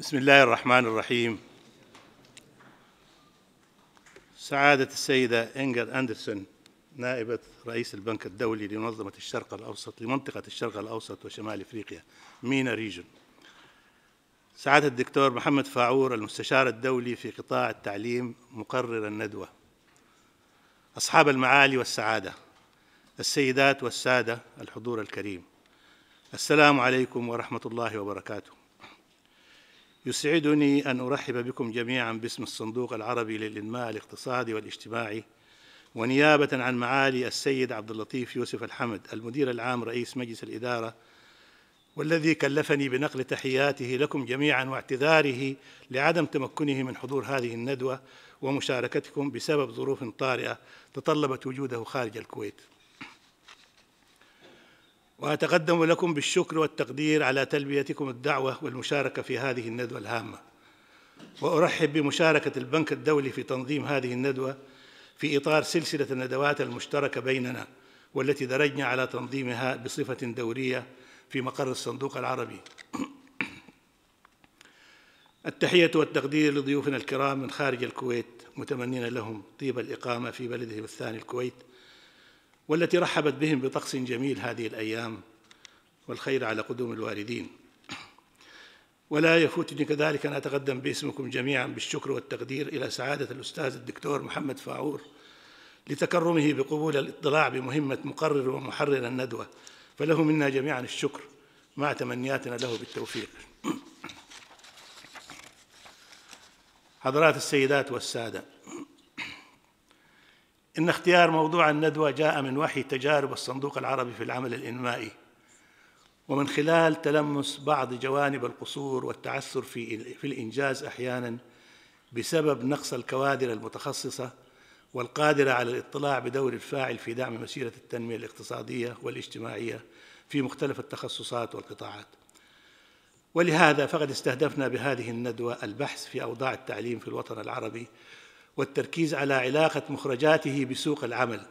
بسم الله الرحمن الرحيم. سعادة السيدة إنجر أندرسون نائبة رئيس البنك الدولي لمنظمة الشرق الأوسط لمنطقة الشرق الأوسط وشمال إفريقيا مينا ريجن. سعادة الدكتور محمد فاعور المستشار الدولي في قطاع التعليم مقرر الندوة. أصحاب المعالي والسعادة، السيدات والسادة الحضور الكريم، السلام عليكم ورحمة الله وبركاته. يسعدني أن أرحب بكم جميعاً باسم الصندوق العربي للإنماء الاقتصادي والاجتماعي، ونيابة عن معالي السيد عبد اللطيف يوسف الحمد المدير العام رئيس مجلس الإدارة، والذي كلفني بنقل تحياته لكم جميعاً واعتذاره لعدم تمكنه من حضور هذه الندوة ومشاركتكم بسبب ظروف طارئة تطلبت وجوده خارج الكويت. وأتقدم لكم بالشكر والتقدير على تلبيتكم الدعوة والمشاركة في هذه الندوة الهامة، وأرحب بمشاركة البنك الدولي في تنظيم هذه الندوة في إطار سلسلة الندوات المشتركة بيننا، والتي درجنا على تنظيمها بصفة دورية في مقر الصندوق العربي. التحية والتقدير لضيوفنا الكرام من خارج الكويت، متمنين لهم طيب الإقامة في بلدهم الثاني الكويت، والتي رحبت بهم بطقس جميل هذه الأيام، والخير على قدوم الواردين. ولا يفوتني كذلك أن أتقدم باسمكم جميعاً بالشكر والتقدير إلى سعادة الأستاذ الدكتور محمد فاعور لتكرمه بقبول الاطلاع بمهمة مقرر ومحرر الندوة، فله منا جميعاً الشكر مع تمنياتنا له بالتوفيق. حضرات السيدات والسادة، إن اختيار موضوع الندوة جاء من وحي تجارب الصندوق العربي في العمل الإنمائي، ومن خلال تلمس بعض جوانب القصور والتعثر في الإنجاز أحياناً بسبب نقص الكوادر المتخصصة والقادرة على الاطلاع بدور الفاعل في دعم مسيرة التنمية الاقتصادية والاجتماعية في مختلف التخصصات والقطاعات. ولهذا فقد استهدفنا بهذه الندوة البحث في أوضاع التعليم في الوطن العربي، والتركيز على علاقة مخرجاته بسوق العمل،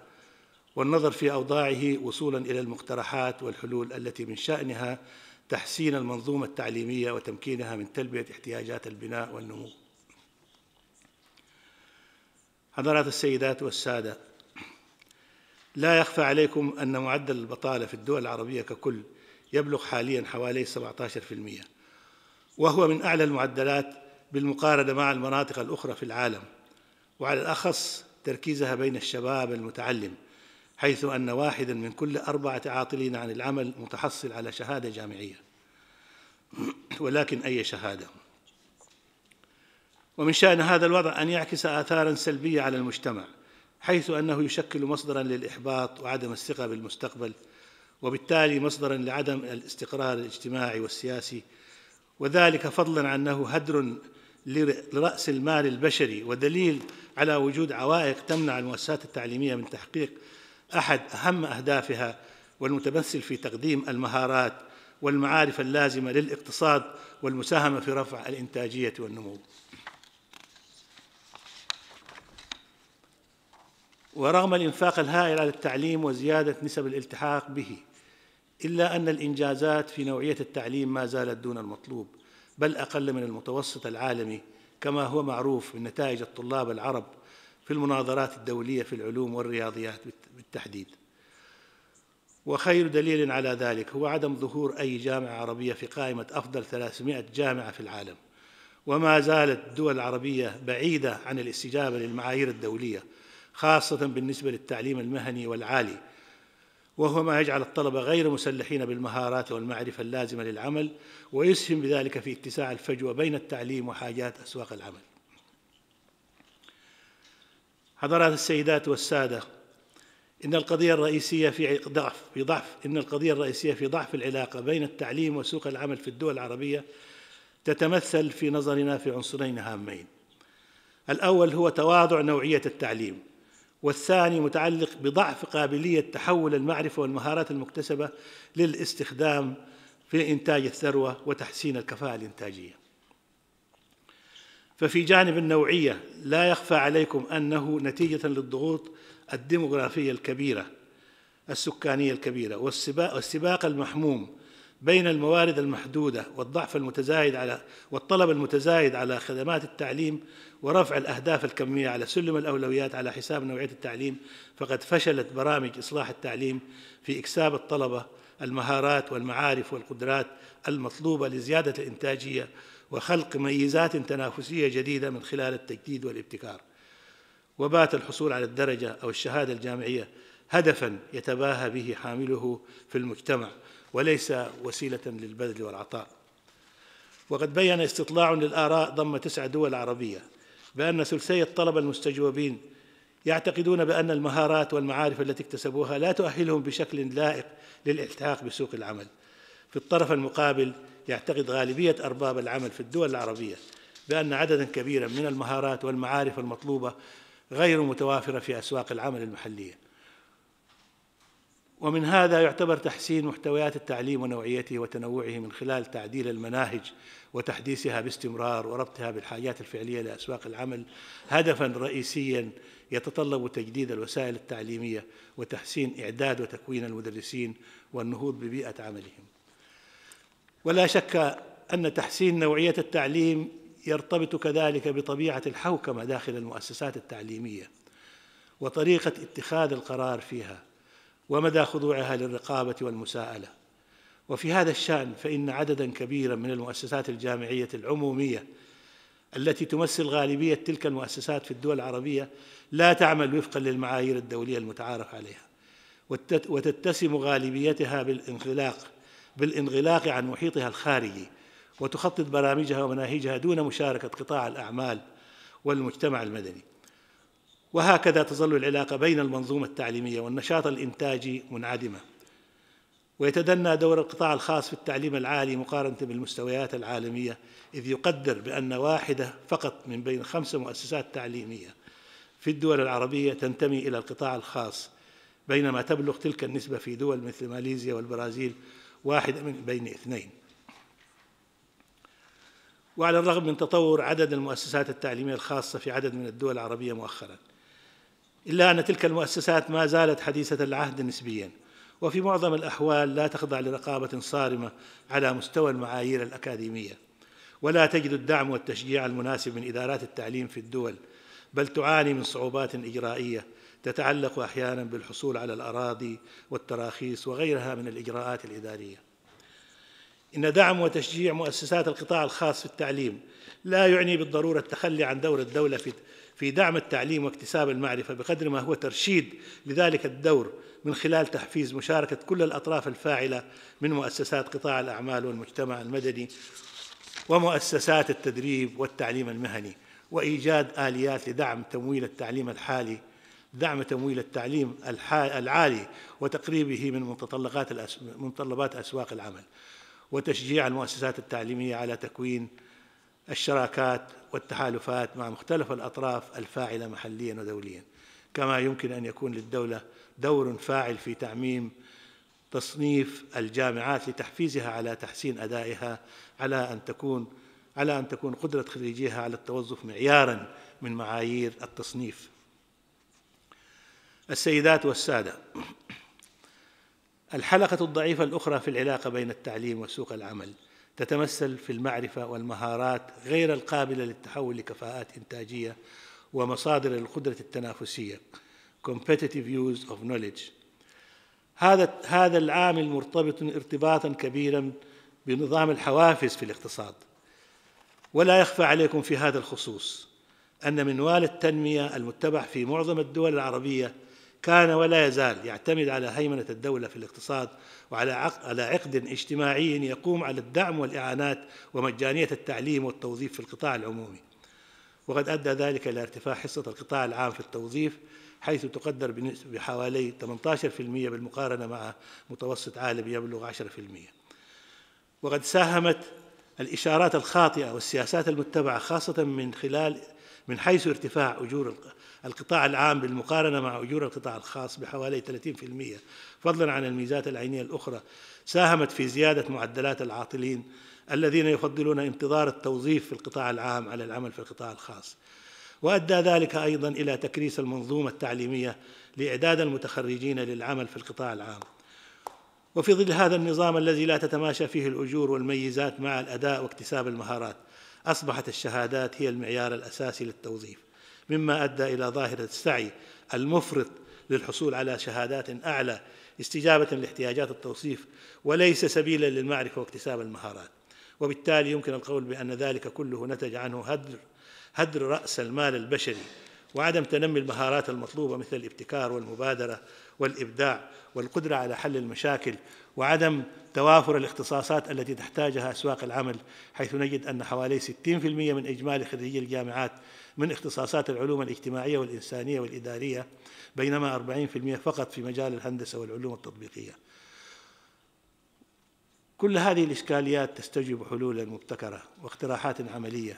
والنظر في أوضاعه وصولاً إلى المقترحات والحلول التي من شأنها تحسين المنظومة التعليمية وتمكينها من تلبية احتياجات البناء والنمو. حضرات السيدات والسادة، لا يخفى عليكم أن معدل البطالة في الدول العربية ككل يبلغ حالياً حوالي 17%، وهو من أعلى المعدلات بالمقارنة مع المناطق الأخرى في العالم، وعلى الأخص تركيزها بين الشباب المتعلم، حيث أن 1 من كل 4 عاطلين عن العمل متحصل على شهادة جامعية، ولكن أي شهادة. ومن شأن هذا الوضع أن يعكس آثاراً سلبية على المجتمع، حيث أنه يشكل مصدراً للإحباط وعدم الثقة بالمستقبل، وبالتالي مصدراً لعدم الاستقرار الاجتماعي والسياسي، وذلك فضلاً عن أنه هدر لرأس المال البشري، ودليل على وجود عوائق تمنع المؤسسات التعليمية من تحقيق أحد أهم أهدافها، والمتمثل في تقديم المهارات والمعارف اللازمة للاقتصاد والمساهمة في رفع الإنتاجية والنمو. ورغم الإنفاق الهائل على التعليم وزيادة نسب الالتحاق به، إلا أن الإنجازات في نوعية التعليم ما زالت دون المطلوب، بل أقل من المتوسط العالمي، كما هو معروف من نتائج الطلاب العرب في المناظرات الدولية في العلوم والرياضيات بالتحديد. وخير دليل على ذلك هو عدم ظهور أي جامعة عربية في قائمة أفضل 300 جامعة في العالم، وما زالت الدول العربية بعيدة عن الاستجابة للمعايير الدولية، خاصة بالنسبة للتعليم المهني والعالي، وهو ما يجعل الطلبة غير مسلحين بالمهارات والمعرفة اللازمة للعمل، ويسهم بذلك في اتساع الفجوة بين التعليم وحاجات أسواق العمل. حضرات السيدات والسادة، إن القضية الرئيسية في ضعف العلاقة بين التعليم وسوق العمل في الدول العربية تتمثل في نظرنا في عنصرين هامين. الأول هو تواضع نوعية التعليم، والثاني متعلق بضعف قابلية تحول المعرفة والمهارات المكتسبة للاستخدام في إنتاج الثروة وتحسين الكفاءة الإنتاجية. ففي جانب النوعية لا يخفى عليكم أنه نتيجة للضغوط الديموغرافية الكبيرة السكانية الكبيرة والسباق المحموم بين الموارد المحدودة والطلب المتزايد على خدمات التعليم ورفع الأهداف الكمية على سلم الأولويات على حساب نوعية التعليم، فقد فشلت برامج إصلاح التعليم في إكساب الطلبة المهارات والمعارف والقدرات المطلوبة لزيادة الإنتاجية وخلق ميزات تنافسية جديدة من خلال التجديد والابتكار. وبات الحصول على الدرجة أو الشهادة الجامعية هدفاً يتباهى به حامله في المجتمع وليس وسيلة للبذل والعطاء. وقد بيّن استطلاع للآراء ضم 9 دول عربية بأن ثلثي الطلبة المستجوبين يعتقدون بأن المهارات والمعارف التي اكتسبوها لا تؤهلهم بشكل لائق للالتحاق بسوق العمل. في الطرف المقابل يعتقد غالبية أرباب العمل في الدول العربية بأن عدداً كبيراً من المهارات والمعارف المطلوبة غير متوافرة في أسواق العمل المحلية. ومن هذا يعتبر تحسين محتويات التعليم ونوعيته وتنوعه من خلال تعديل المناهج وتحديثها باستمرار وربطها بالحاجات الفعلية لأسواق العمل هدفاً رئيسياً يتطلب تجديد الوسائل التعليمية وتحسين إعداد وتكوين المدرسين والنهوض ببيئة عملهم. ولا شك أن تحسين نوعية التعليم يرتبط كذلك بطبيعة الحوكمة داخل المؤسسات التعليمية وطريقة اتخاذ القرار فيها ومدى خضوعها للرقابة والمساءلة. وفي هذا الشأن فإن عدداً كبيراً من المؤسسات الجامعية العمومية التي تمثل غالبية تلك المؤسسات في الدول العربية لا تعمل وفقاً للمعايير الدولية المتعارف عليها، وتتسم غالبيتها بالانغلاق عن محيطها الخارجي، وتخطط برامجها ومناهجها دون مشاركة قطاع الأعمال والمجتمع المدني. وهكذا تظل العلاقة بين المنظومة التعليمية والنشاط الإنتاجي منعدمة. ويتدنى دور القطاع الخاص في التعليم العالي مقارنة بالمستويات العالمية، إذ يقدر بأن واحدة فقط من بين 5 مؤسسات تعليمية في الدول العربية تنتمي إلى القطاع الخاص، بينما تبلغ تلك النسبة في دول مثل ماليزيا والبرازيل 1 من بين 2. وعلى الرغم من تطور عدد المؤسسات التعليمية الخاصة في عدد من الدول العربية مؤخراً، إلا أن تلك المؤسسات ما زالت حديثة العهد نسبياً، وفي معظم الأحوال لا تخضع لرقابة صارمة على مستوى المعايير الأكاديمية، ولا تجد الدعم والتشجيع المناسب من إدارات التعليم في الدول، بل تعاني من صعوبات إجرائية تتعلق أحياناً بالحصول على الأراضي والتراخيص وغيرها من الإجراءات الإدارية. إن دعم وتشجيع مؤسسات القطاع الخاص في التعليم لا يعني بالضرورة التخلي عن دور الدولة في دعم التعليم واكتساب المعرفة، بقدر ما هو ترشيد لذلك الدور من خلال تحفيز مشاركة كل الأطراف الفاعلة من مؤسسات قطاع الأعمال والمجتمع المدني ومؤسسات التدريب والتعليم المهني، وإيجاد آليات لدعم تمويل التعليم العالي وتقريبه من متطلبات أسواق العمل، وتشجيع المؤسسات التعليمية على تكوين الشراكات والتحالفات مع مختلف الأطراف الفاعلة محلياً ودولياً. كما يمكن أن يكون للدولة دور فاعل في تعميم تصنيف الجامعات لتحفيزها على تحسين أدائها، على أن تكون قدرة خريجيها على التوظف معياراً من معايير التصنيف. السيدات والسادة، الحلقة الضعيفة الأخرى في العلاقة بين التعليم وسوق العمل تتمثل في المعرفة والمهارات غير القابلة للتحول لكفاءات إنتاجية ومصادر القدرة التنافسية competitive use of knowledge. هذا العامل مرتبط ارتباطاً كبيراً بنظام الحوافز في الاقتصاد. ولا يخفى عليكم في هذا الخصوص أن منوال التنمية المتبع في معظم الدول العربية كان ولا يزال يعتمد على هيمنة الدولة في الاقتصاد وعلى عقد اجتماعي يقوم على الدعم والإعانات ومجانية التعليم والتوظيف في القطاع العمومي. وقد أدى ذلك إلى ارتفاع حصة القطاع العام في التوظيف، حيث تقدر بحوالي 18% بالمقارنة مع متوسط عالمي يبلغ 10%. وقد ساهمت الإشارات الخاطئة والسياسات المتبعة خاصة من حيث ارتفاع أجور القطاع العام بالمقارنة مع أجور القطاع الخاص بحوالي 30%، فضلاً عن الميزات العينية الأخرى ساهمت في زيادة معدلات العاطلين الذين يفضلون انتظار التوظيف في القطاع العام على العمل في القطاع الخاص. وأدى ذلك أيضاً إلى تكريس المنظومة التعليمية لإعداد المتخرجين للعمل في القطاع العام. وفي ظل هذا النظام الذي لا تتماشى فيه الأجور والميزات مع الأداء واكتساب المهارات، أصبحت الشهادات هي المعيار الأساسي للتوظيف، مما أدى إلى ظاهرة السعي المفرط للحصول على شهادات أعلى استجابة لاحتياجات التوظيف، وليس سبيلا للمعرفة واكتساب المهارات. وبالتالي يمكن القول بأن ذلك كله نتج عنه هدر رأس المال البشري، وعدم تنمي المهارات المطلوبة مثل الابتكار والمبادرة والإبداع والقدرة على حل المشاكل، وعدم توافر الاختصاصات التي تحتاجها أسواق العمل، حيث نجد أن حوالي 60% من إجمالي خريجي الجامعات من اختصاصات العلوم الاجتماعية والإنسانية والإدارية، بينما 40% فقط في مجال الهندسة والعلوم التطبيقية. كل هذه الإشكاليات تستوجب حلولا مبتكرة واقتراحات عملية،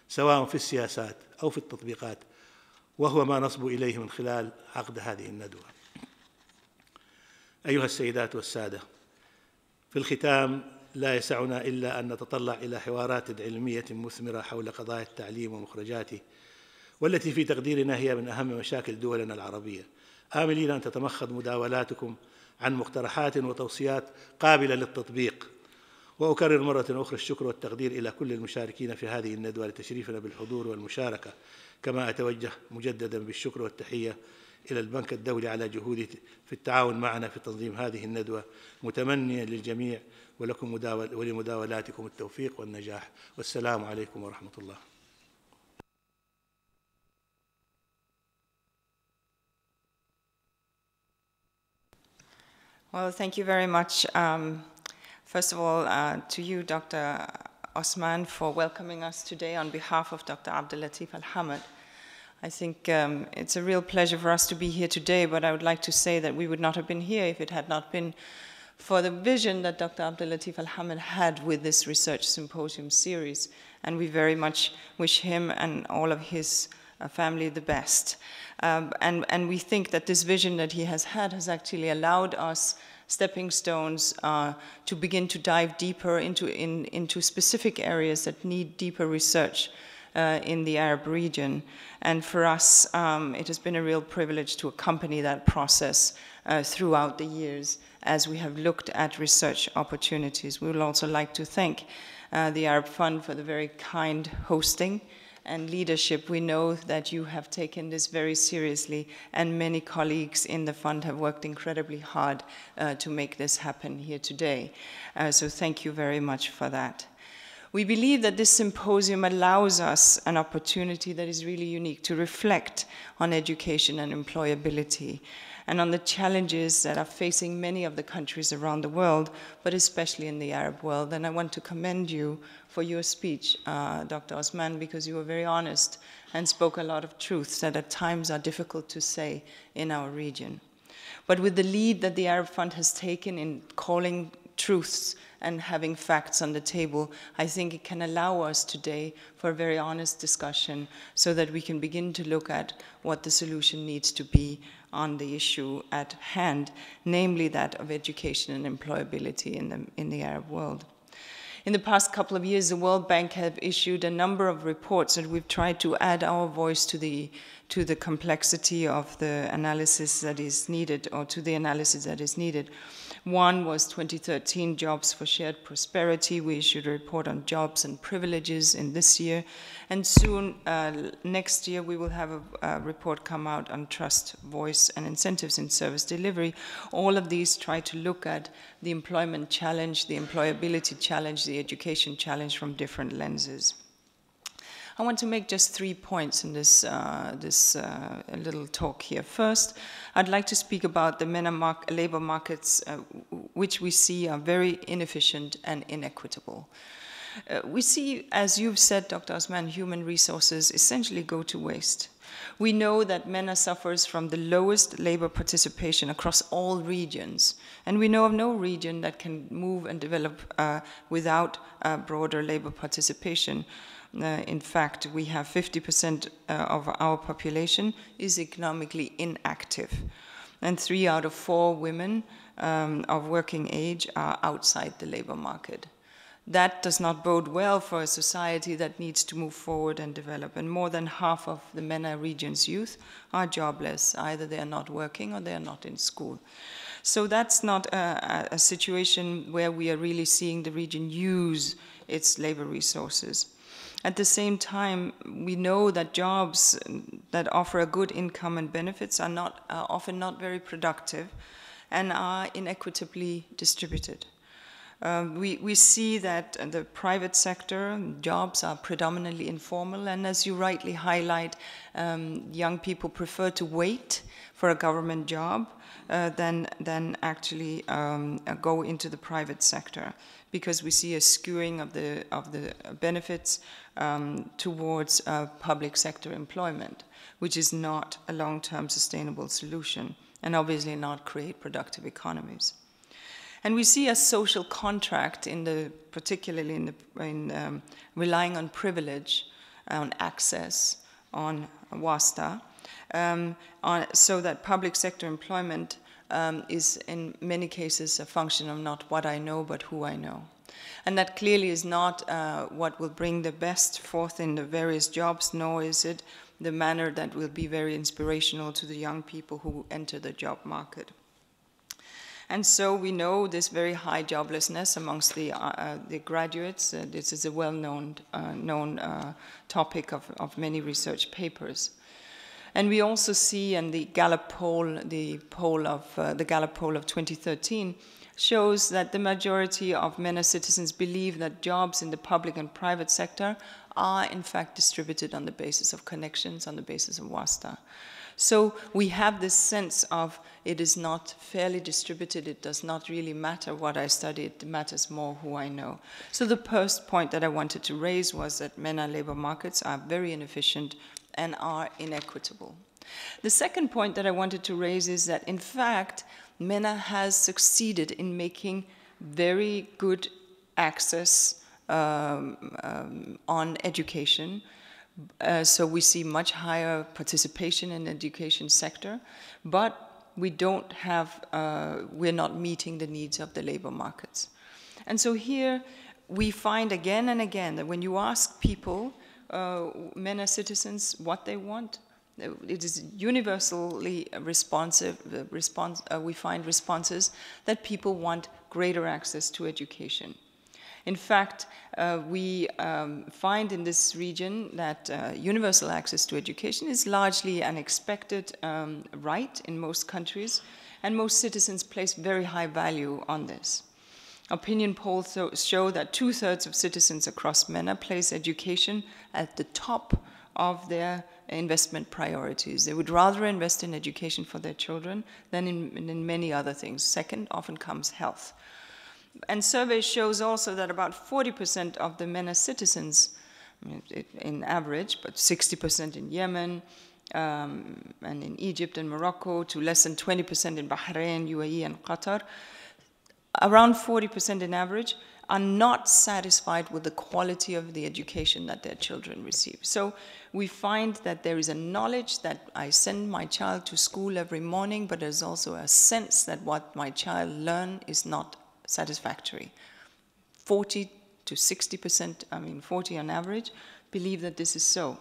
سواء في السياسات أو في التطبيقات، وهو ما نصبو إليه من خلال عقد هذه الندوة. أيها السيدات والسادة، في الختام لا يسعنا إلا أن نتطلع إلى حوارات علمية مثمرة حول قضايا التعليم ومخرجاته، والتي في تقديرنا هي من أهم مشاكل دولنا العربية، آملين أن تتمخض مداولاتكم عن مقترحات وتوصيات قابلة للتطبيق. وأكرر مرة أخرى الشكر والتقدير إلى كل المشاركين في هذه الندوة لتشريفنا بالحضور والمشاركة، كما أتوجه مجددا بالشكر والتحية إلى البنك الدولي على جهوده في التعاون معنا في تنظيم هذه الندوة، متمنيا للجميع ولكم ولمداولاتكم التوفيق والنجاح، والسلام عليكم ورحمة الله. Well, thank you very much. First of all, to you, Dr. Osman, for welcoming us today on behalf of Dr. Abdel-Latif Al-Hamad. I think it's a real pleasure for us to be here today, but I would like to say that we would not have been here if it had not been for the vision that Dr. Abdel-Latif Al-Hamad had with this research symposium series, and we very much wish him and all of his family the best. And we think that this vision that he has had has actually allowed us stepping stones to begin to dive deeper into specific areas that need deeper research in the Arab region. And for us, it has been a real privilege to accompany that process throughout the years as we have looked at research opportunities. We would also like to thank the Arab Fund for the very kind hosting and leadership. We know that you have taken this very seriously, and many colleagues in the fund have worked incredibly hard to make this happen here today. So thank you very much for that. We believe that this symposium allows us an opportunity that is really unique to reflect on education and employability, and on the challenges that are facing many of the countries around the world, but especially in the Arab world. And I want to commend you for your speech, Dr. Osman, because you were very honest and spoke a lot of truths that at times are difficult to say in our region. But with the lead that the Arab Fund has taken in calling truths and having facts on the table, I think it can allow us today for a very honest discussion so that we can begin to look at what the solution needs to be on the issue at hand, namely that of education and employability in the Arab world. In the past couple of years, the World Bank have issued a number of reports, and we've tried to add our voice to the complexity of the analysis that is needed, or to the analysis that is needed. One was 2013 Jobs for Shared Prosperity. We issued a report on jobs and privileges in this year. And soon, next year, we will have a report come out on trust, voice, and incentives in service delivery. All of these try to look at the employment challenge, the employability challenge, the education challenge from different lenses. I want to make just 3 points in this little talk here. First, I'd like to speak about the MENA labor markets, which we see are very inefficient and inequitable. We see, as you've said, Dr. Osman, human resources essentially go to waste. We know that MENA suffers from the lowest labor participation across all regions, and we know of no region that can move and develop without broader labor participation. In fact, we have 50% of our population is economically inactive, and 3 out of 4 women of working age are outside the labor market. That does not bode well for a society that needs to move forward and develop, and more than half of the MENA region's youth are jobless. Either they are not working or they are not in school. So that's not a situation where we are really seeing the region use its labor resources. At the same time, we know that jobs that offer a good income and benefits are often not very productive and are inequitably distributed. We see that the private sector jobs are predominantly informal, and as you rightly highlight, young people prefer to wait for a government job than actually go into the private sector, because we see a skewing of the benefits towards public sector employment, which is not a long-term sustainable solution, and obviously not create productive economies. And we see a social contract particularly in relying on privilege, on access, on wasta, so that public sector employment is in many cases a function of not what I know, but who I know. And that clearly is not what will bring the best forth in the various jobs, nor is it the manner that will be very inspirational to the young people who enter the job market. And so we know this very high joblessness amongst the graduates. This is a well-known topic of many research papers. And we also see in the Gallup poll, the Gallup poll of 2013, shows that the majority of MENA citizens believe that jobs in the public and private sector are in fact distributed on the basis of connections, on the basis of wasta. So we have this sense of it is not fairly distributed, it does not really matter what I study, it matters more who I know. So the first point that I wanted to raise was that MENA labor markets are very inefficient and are inequitable. The second point that I wanted to raise is that in fact, MENA has succeeded in making very good access on education. So we see much higher participation in the education sector, but we don't have, we're not meeting the needs of the labor markets. And so here we find again and again that when you ask people, MENA citizens, what they want, it is universally responsive. We find responses that people want greater access to education. In fact, we find in this region that universal access to education is largely an expected right in most countries, and most citizens place very high value on this. Opinion polls show that 2/3 of citizens across MENA place education at the top of their investment priorities. They would rather invest in education for their children than in many other things. Second often comes health. And survey shows also that about 40% of the MENA citizens, in average, but 60% in Yemen, and in Egypt and Morocco, to less than 20% in Bahrain, UAE, and Qatar, around 40% in average, are not satisfied with the quality of the education that their children receive. So we find that there is a knowledge that I send my child to school every morning, but there's also a sense that what my child learns is not satisfactory. 40 to 60%, 40 on average, believe that this is so.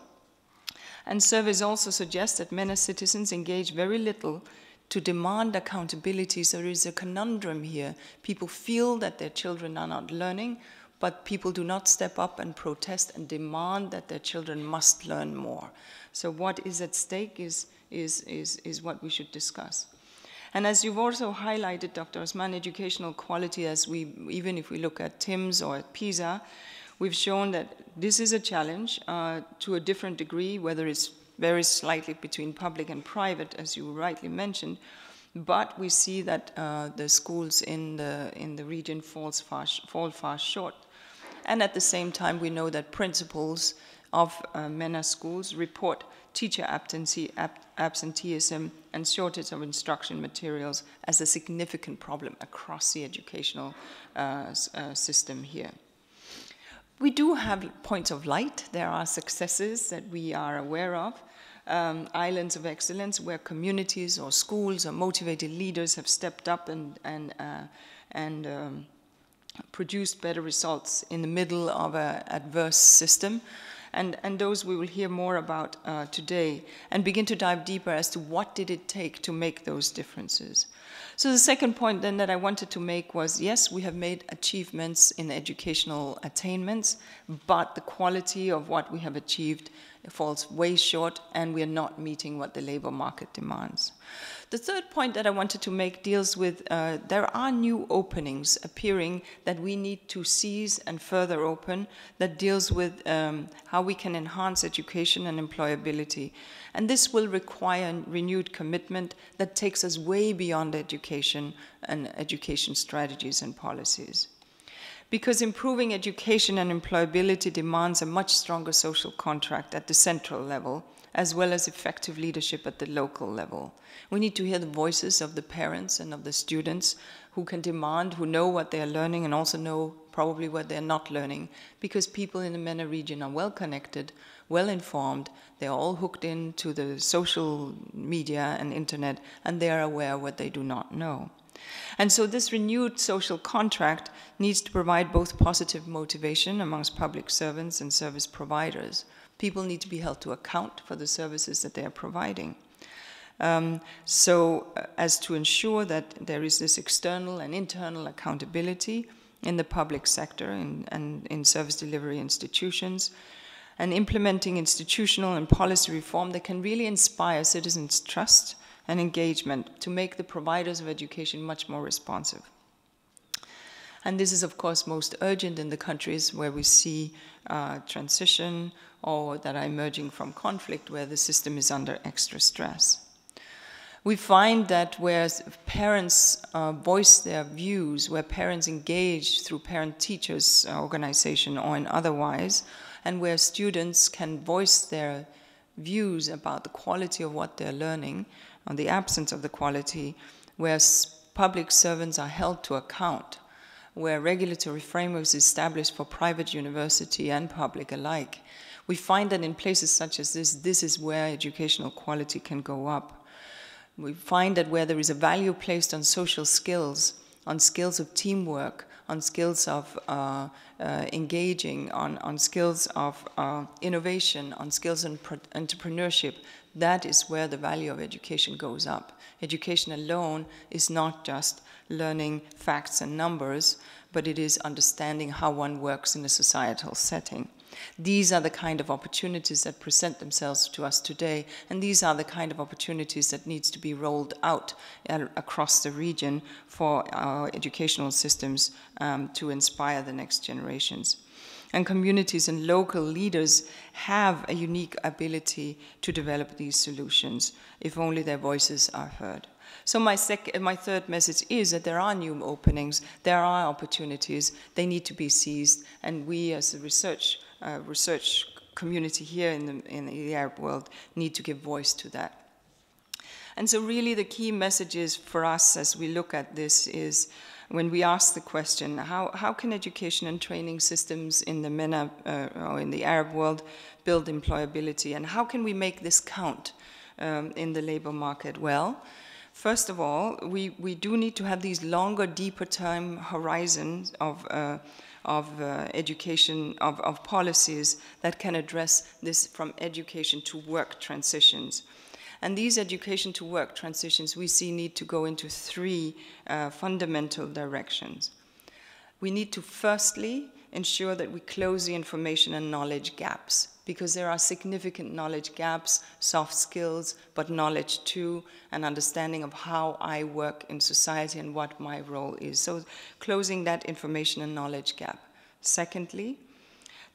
And surveys also suggest that MENA citizens engage very little to demand accountability. So there is a conundrum here. People feel that their children are not learning, but people do not step up and protest and demand that their children must learn more. So what is at stake is what we should discuss. And as you've also highlighted, Dr. Osman, educational quality, even if we look at TIMSS or at PISA, we've shown that this is a challenge to a different degree, whether it's varies slightly between public and private, as you rightly mentioned, but we see that the schools in the region fall far short. And at the same time, we know that principals of MENA schools report teacher absenteeism and shortage of instruction materials as a significant problem across the educational system here. We do have points of light. There are successes that we are aware of, islands of excellence where communities or schools or motivated leaders have stepped up and produced better results in the middle of an adverse system. And those we will hear more about today, and begin to dive deeper as to what did it take to make those differences. So the second point then that I wanted to make was, yes, we have made achievements in educational attainments, but the quality of what we have achieved falls way short, and we are not meeting what the labor market demands. The third point that I wanted to make deals with, there are new openings appearing that we need to seize and further open, that deals with how we can enhance education and employability. And this will require renewed commitment that takes us way beyond education and education strategies and policies. Because improving education and employability demands a much stronger social contract at the central level, as well as effective leadership at the local level. We need to hear the voices of the parents and of the students who can demand, who know what they are learning and also know probably what they're not learning, because people in the MENA region are well connected, well informed, they're all hooked into the social media and internet, and they are aware what they do not know. And so this renewed social contract needs to provide both positive motivation amongst public servants and service providers. People need to be held to account for the services that they are providing. As to ensure that there is this external and internal accountability in the public sector and in service delivery institutions, and implementing institutional and policy reform that can really inspire citizens' trust and engagement to make the providers of education much more responsive. And this is, of course, most urgent in the countries where we see transition or that are emerging from conflict, where the system is under extra stress. We find that where parents voice their views, where parents engage through parent-teachers organization or in otherwise, and where students can voice their views about the quality of what they're learning, on the absence of the quality, where public servants are held to account, where regulatory frameworks established for private university and public alike, we find that in places such as this is where educational quality can go up. We find that where there is a value placed on social skills, on skills of teamwork, on skills of engaging, on skills of innovation, on skills in entrepreneurship, that is where the value of education goes up. Education alone is not just learning facts and numbers, but it is understanding how one works in a societal setting. These are the kind of opportunities that present themselves to us today, and these are the kind of opportunities that needs to be rolled out across the region for our educational systems to inspire the next generations. And communities and local leaders have a unique ability to develop these solutions, if only their voices are heard. So my third message is that there are new openings, there are opportunities, they need to be seized, and we as a research community here in the Arab world need to give voice to that. And so really the key messages for us as we look at this is, when we ask the question, how can education and training systems in the MENA or in the Arab world build employability, and how can we make this count in the labor market? Well, first of all, we do need to have these longer, deeper time horizons of education, of policies that can address this from education to work transitions. And these education to work transitions we see need to go into three fundamental directions. We need to firstly ensure that we close the information and knowledge gaps, because there are significant knowledge gaps, soft skills, but knowledge too, and understanding of how I work in society and what my role is. So closing that information and knowledge gap. Secondly,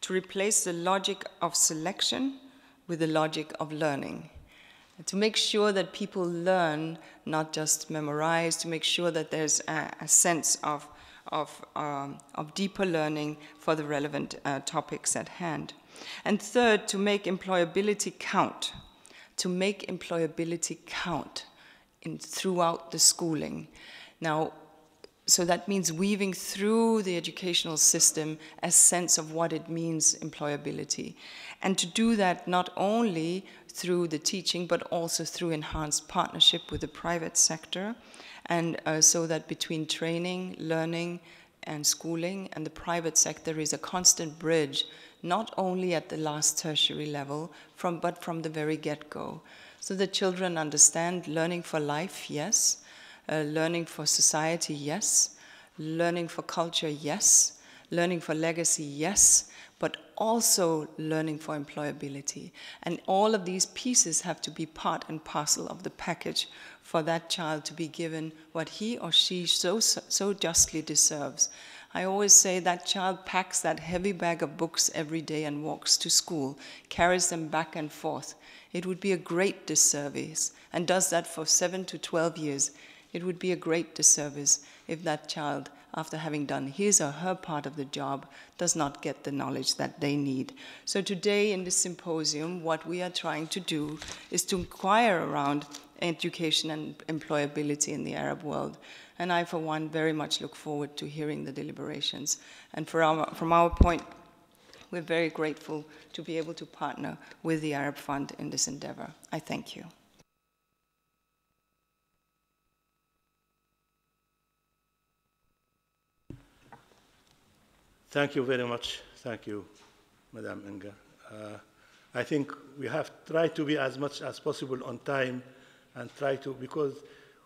to replace the logic of selection with the logic of learning. To make sure that people learn, not just memorize, to make sure that there's a sense of deeper learning for the relevant topics at hand. And third, to make employability count. To make employability count throughout the schooling. Now, so that means weaving through the educational system a sense of what it means, employability. And to do that not only through the teaching, but also through enhanced partnership with the private sector, and so that between training, learning, and schooling and the private sector is a constant bridge not only at the last tertiary level, but from the very get-go. So the children understand learning for life, yes, learning for society, yes, learning for culture, yes, learning for legacy, yes, but also learning for employability. And all of these pieces have to be part and parcel of the package for that child to be given what he or she so justly deserves. I always say that child packs that heavy bag of books every day and walks to school, carries them back and forth. It would be a great disservice, and does that for 7 to 12 years. It would be a great disservice if that child, after having done his or her part of the job, does not get the knowledge that they need. So today in this symposium, what we are trying to do is to inquire around education and employability in the Arab world. And I, for one, very much look forward to hearing the deliberations. And from our point, we're very grateful to be able to partner with the Arab Fund in this endeavor. I thank you. Thank you very much. Thank you, Madam Inger. I think we have tried to be as much as possible on time and try to, because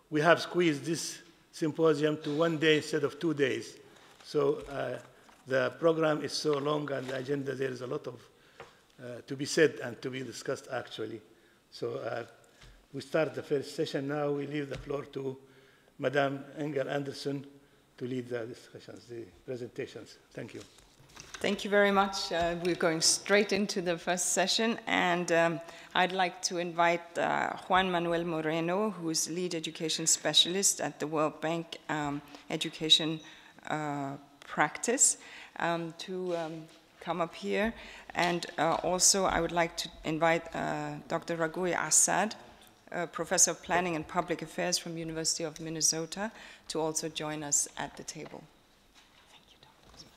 we have squeezed this symposium to 1 day instead of 2 days. So the program is so long and the agenda, there is a lot of to be said and to be discussed actually. So we start the first session now. We leave the floor to Madam Inger Anderson to lead the discussions, the presentations. Thank you. Thank you very much. We're going straight into the first session, and I'd like to invite Juan Manuel Moreno, who is lead education specialist at the World Bank Education Practice, to come up here. And also I would like to invite Dr. Ragoui Assad, Professor of Planning and Public Affairs from University of Minnesota, to also join us at the table. Thank you, Dr.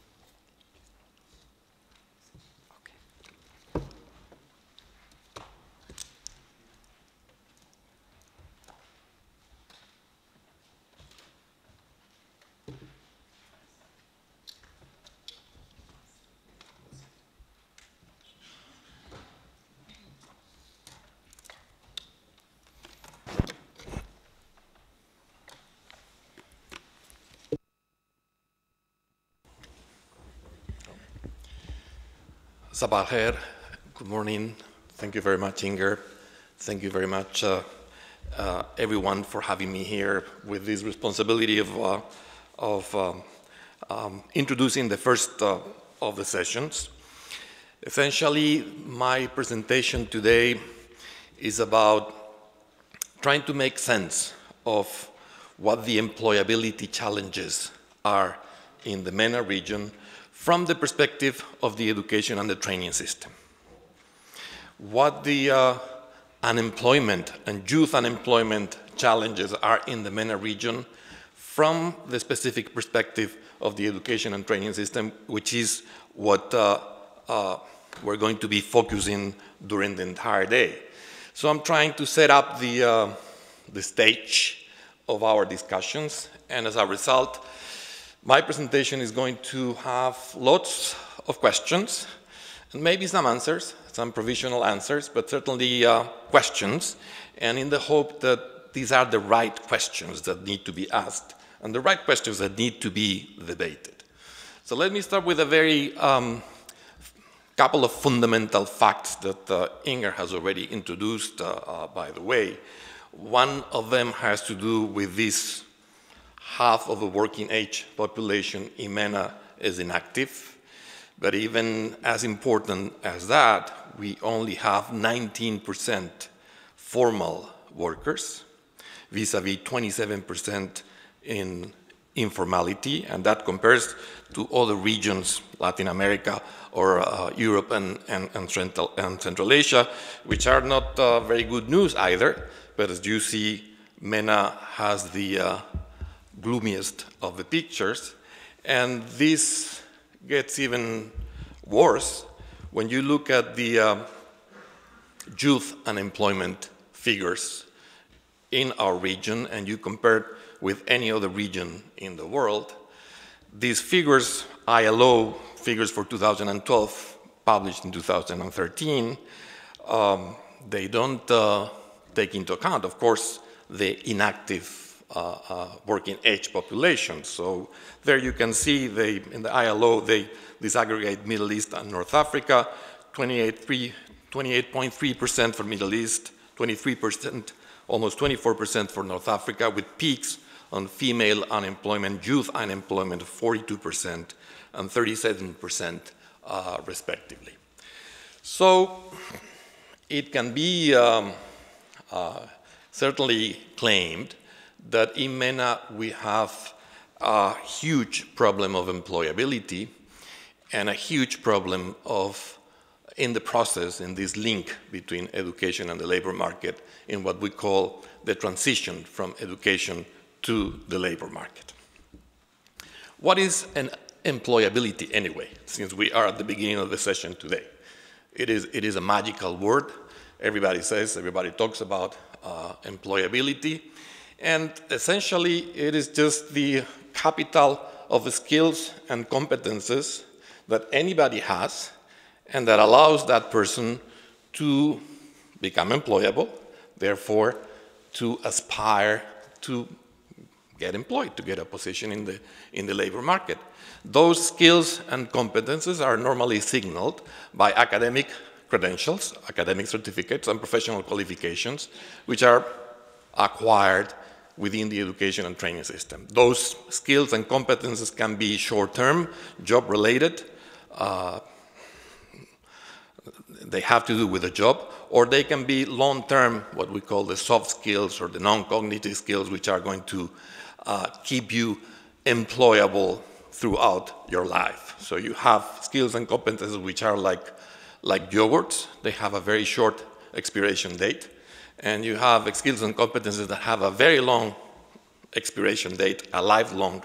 Sabah al-Khair. Good morning. Thank you very much, Inger. Thank you very much, everyone, for having me here with this responsibility of introducing the first of the sessions. Essentially, my presentation today is about trying to make sense of what the employability challenges are in the MENA region from the perspective of the education and the training system. What the unemployment and youth unemployment challenges are in the MENA region from the specific perspective of the education and training system, which is what we're going to be focusing during the entire day. So I'm trying to set up the stage of our discussions, and as a result, my presentation is going to have lots of questions, and maybe some answers, some provisional answers, but certainly questions, and in the hope that these are the right questions that need to be asked, and the right questions that need to be debated. So let me start with a very couple of fundamental facts that Inger has already introduced, by the way. One of them has to do with this: half of the working age population in MENA is inactive, but even as important as that, we only have 19% formal workers, vis-a-vis 27% in informality, and that compares to other regions, Latin America or Europe and Central Asia, which are not very good news either, but as you see, MENA has the gloomiest of the pictures, and this gets even worse when you look at the youth unemployment figures in our region and you compare with any other region in the world. These figures, ILO figures for 2012, published in 2013, they don't take into account, of course, the inactive working age population. So there you can see in the ILO, they disaggregate Middle East and North Africa, 28.3% for Middle East, 23%, almost 24% for North Africa, with peaks on female unemployment, youth unemployment of 42% and 37% respectively. So it can be certainly claimed that in MENA we have a huge problem of employability and a huge problem in the process, in this link between education and the labor market, in what we call the transition from education to the labor market. What is an employability anyway, since we are at the beginning of the session today? It is a magical word. Everybody talks about employability, and essentially it is just the capital of the skills and competences that anybody has and that allows that person to become employable, therefore to aspire to get employed, to get a position in the labor market. Those skills and competences are normally signaled by academic credentials, academic certificates, and professional qualifications, which are acquired within the education and training system. Those skills and competences can be short-term, job-related, they have to do with a job, or they can be long-term, what we call the soft skills or the non-cognitive skills, which are going to keep you employable throughout your life. So you have skills and competences which are like yogurts. They have a very short expiration date. And you have skills and competences that have a very long expiration date, a lifelong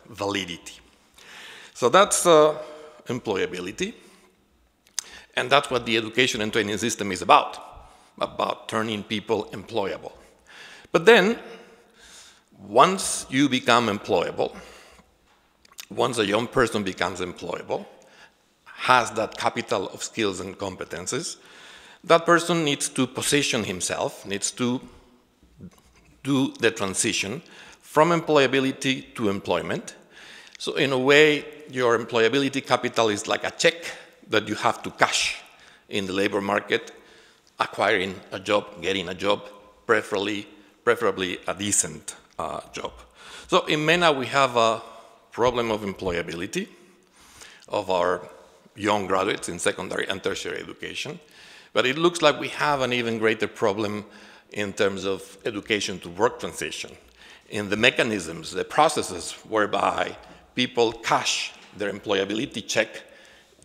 validity. So that's employability. And that's what the education and training system is about turning people employable. But then, once you become employable, once a young person becomes employable, has that capital of skills and competences, that person needs to position himself, needs to do the transition from employability to employment. So in a way, your employability capital is like a check that you have to cash in the labor market, acquiring a job, getting a job, preferably a decent job. So in MENA, we have a problem of employability of our young graduates in secondary and tertiary education, but it looks like we have an even greater problem in terms of education to work transition, in the mechanisms, the processes whereby people cash their employability check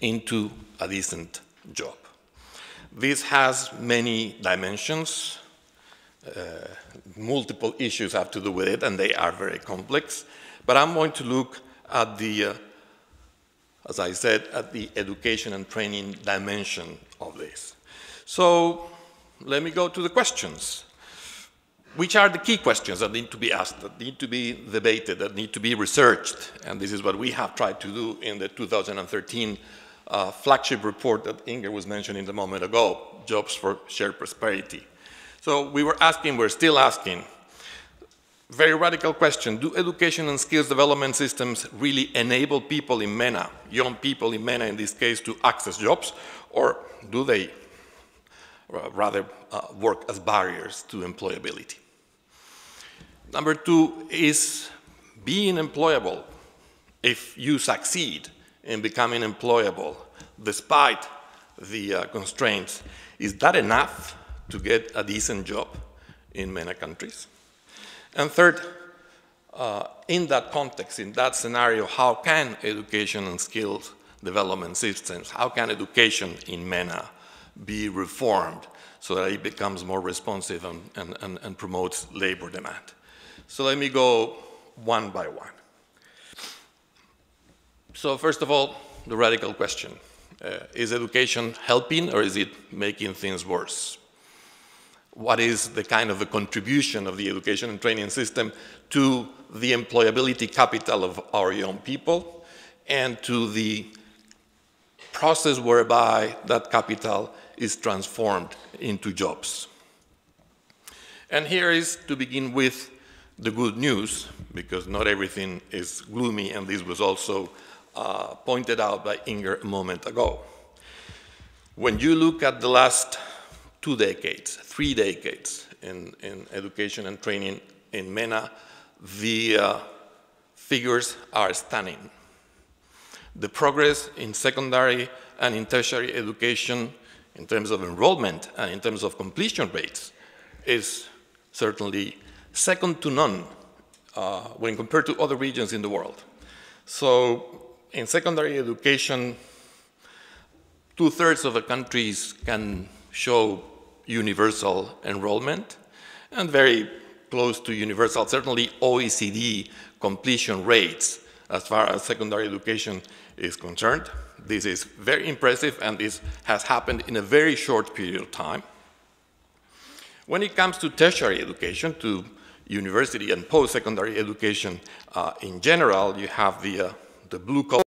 into a decent job. This has many dimensions. Multiple issues have to do with it, and they are very complex. But I'm going to look at as I said, at the education and training dimension of this. So let me go to the questions. Which are the key questions that need to be asked, that need to be debated, that need to be researched? And this is what we have tried to do in the 2013 flagship report that Inger was mentioning a moment ago, Jobs for Shared Prosperity. So we're still asking, very radical question, do education and skills development systems really enable people in MENA, young people in MENA in this case, to access jobs, or do they rather work as barriers to employability? Number two is being employable. If you succeed in becoming employable despite the constraints, is that enough to get a decent job in MENA countries? And third, in that context, in that scenario, how can education and skills development systems, how can education in MENA be reformed so that it becomes more responsive and promotes labor demand? So let me go one by one. So first of all, the radical question. Is education helping or is it making things worse? What is the kind of the contribution of the education and training system to the employability capital of our young people and to the process whereby that capital is transformed into jobs. And here is, to begin with, the good news, because not everything is gloomy, and this was also pointed out by Inger a moment ago. When you look at the last 2 decades, 3 decades in education and training in MENA, the figures are stunning. The progress in secondary and in tertiary education in terms of enrollment and in terms of completion rates is certainly second to none when compared to other regions in the world. So in secondary education, 2/3 of the countries can show universal enrollment and very close to universal, certainly OECD completion rates as far as secondary education is concerned. This is very impressive, and this has happened in a very short period of time. When it comes to tertiary education, to university and post-secondary education in general, you have the blue color